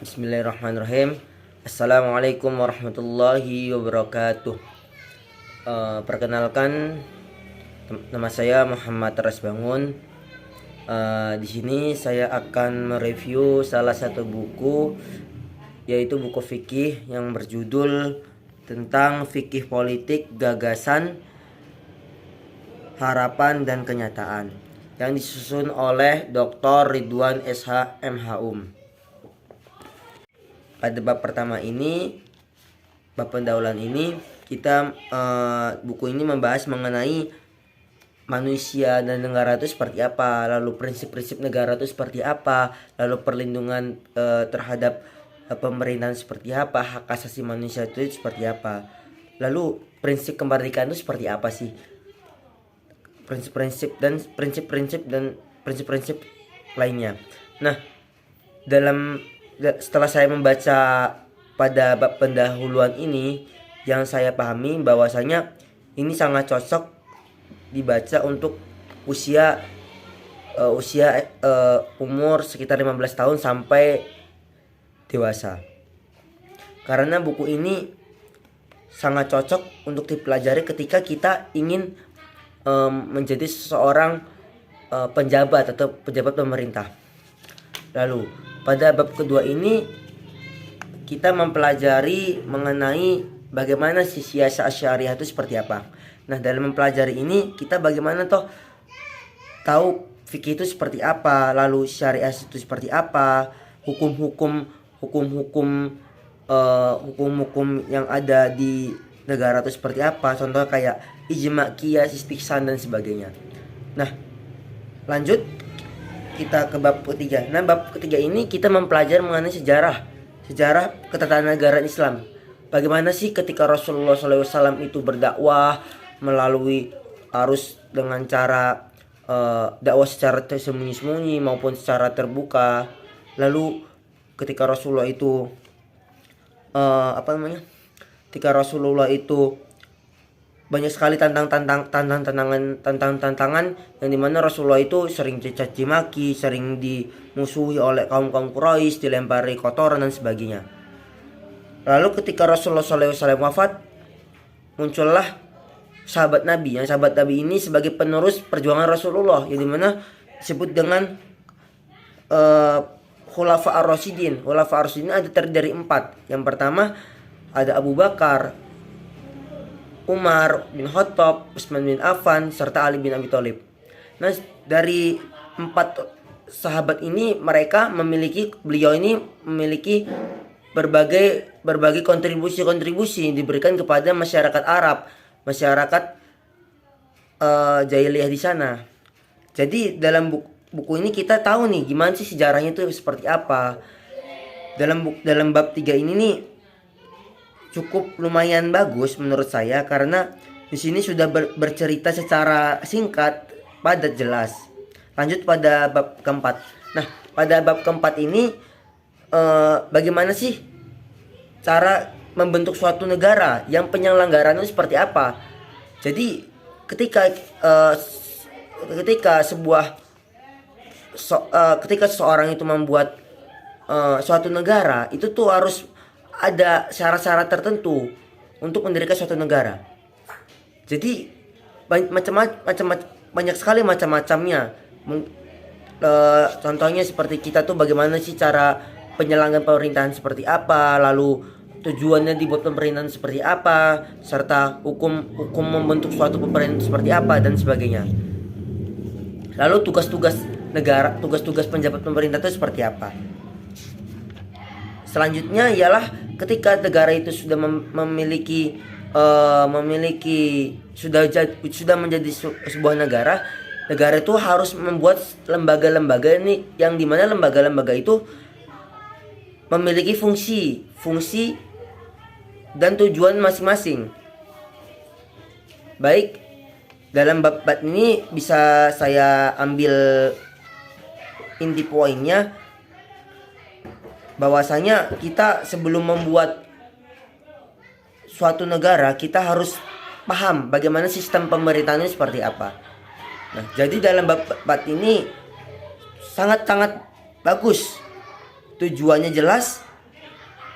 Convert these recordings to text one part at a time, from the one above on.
Bismillahirrahmanirrahim. Assalamualaikum warahmatullahi wabarakatuh. Perkenalkan, nama saya Muhammad Rasbangun. Di sini saya akan mereview salah satu buku, yaitu buku fikih yang berjudul tentang fikih politik, gagasan, harapan dan kenyataan, yang disusun oleh Dr. Ridwan SH MH. Pada bab pertama ini, bab pendahuluan ini, buku ini membahas mengenai manusia dan negara itu seperti apa, lalu prinsip-prinsip negara itu seperti apa, lalu perlindungan terhadap pemerintahan seperti apa, hak asasi manusia itu seperti apa, lalu prinsip kemerdekaan itu seperti apa sih, prinsip-prinsip dan prinsip-prinsip lainnya. Nah, setelah saya membaca pada bab pendahuluan ini, yang saya pahami bahwasanya ini sangat cocok dibaca untuk usia umur sekitar 15 tahun sampai dewasa. Karena buku ini sangat cocok untuk dipelajari ketika kita ingin menjadi seseorang penjabat atau pejabat pemerintah. Lalu pada bab kedua ini kita mempelajari mengenai bagaimana sih siasat syariah itu seperti apa. Nah, dalam mempelajari ini kita bagaimana tahu fikih itu seperti apa, lalu syariah itu seperti apa, hukum-hukum yang ada di negara itu seperti apa. Contoh kayak ijma, qiyas, istihsan dan sebagainya. Nah, lanjut kita ke bab ketiga. Nah, bab ketiga ini kita mempelajari mengenai sejarah ketatanegaraan Islam. Bagaimana sih ketika Rasulullah SAW itu berdakwah melalui arus dengan cara dakwah secara tersembunyi-sembunyi maupun secara terbuka. Lalu ketika Rasulullah itu ketika Rasulullah itu banyak sekali tantangan yang dimana Rasulullah itu sering dicaci maki, sering dimusuhi oleh kaum Quraisy, dilempari kotoran dan sebagainya. Lalu ketika Rasulullah SAW wafat, muncullah sahabat Nabi. Yang sahabat Nabi ini sebagai penerus perjuangan Rasulullah, yang dimana disebut dengan Khulafa ar-Rasyidin. Khulafa ar-Rasyidin ada terdiri dari 4. Yang pertama ada Abu Bakar, Umar bin Khattab, Utsman bin Affan, serta Ali bin Abi Thalib. Nah, dari 4 sahabat ini beliau ini memiliki berbagai kontribusi diberikan kepada masyarakat Arab, masyarakat jahiliyah di sana. Jadi dalam buku ini kita tahu nih gimana sih sejarahnya itu seperti apa. Dalam bab 3 ini nih cukup lumayan bagus menurut saya, karena di sini sudah bercerita secara singkat, padat, jelas. Lanjut pada bab keempat. Nah, pada bab keempat ini bagaimana sih cara membentuk suatu negara, yang penyelenggaraan itu seperti apa. Jadi ketika seseorang itu membuat suatu negara, itu tuh harus ada syarat-syarat tertentu untuk mendirikan suatu negara. Jadi banyak sekali macam-macamnya. Contohnya seperti kita tuh bagaimana sih cara penyelenggaraan pemerintahan seperti apa, lalu tujuannya dibuat pemerintahan seperti apa, serta hukum membentuk suatu pemerintahan seperti apa dan sebagainya. Lalu tugas-tugas negara, tugas-tugas penjabat pemerintah itu seperti apa. Selanjutnya ialah ketika negara itu sudah sudah menjadi sebuah negara itu harus membuat lembaga-lembaga ini, yang dimana lembaga-lembaga itu memiliki fungsi dan tujuan masing-masing. Baik, dalam bab ini bisa saya ambil inti poinnya, bahwasanya kita sebelum membuat suatu negara, kita harus paham bagaimana sistem pemerintahannya seperti apa. Nah, jadi dalam bab ini sangat-sangat bagus. Tujuannya jelas,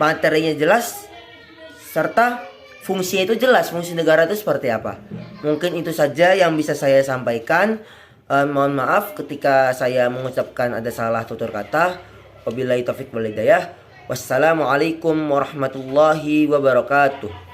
materinya jelas, serta fungsinya itu jelas, fungsi negara itu seperti apa. Mungkin itu saja yang bisa saya sampaikan. Mohon maaf ketika saya mengucapkan ada salah tutur kata. Wabillahi taufik wal hidayah. Wassalamualaikum warahmatullahi wabarakatuh.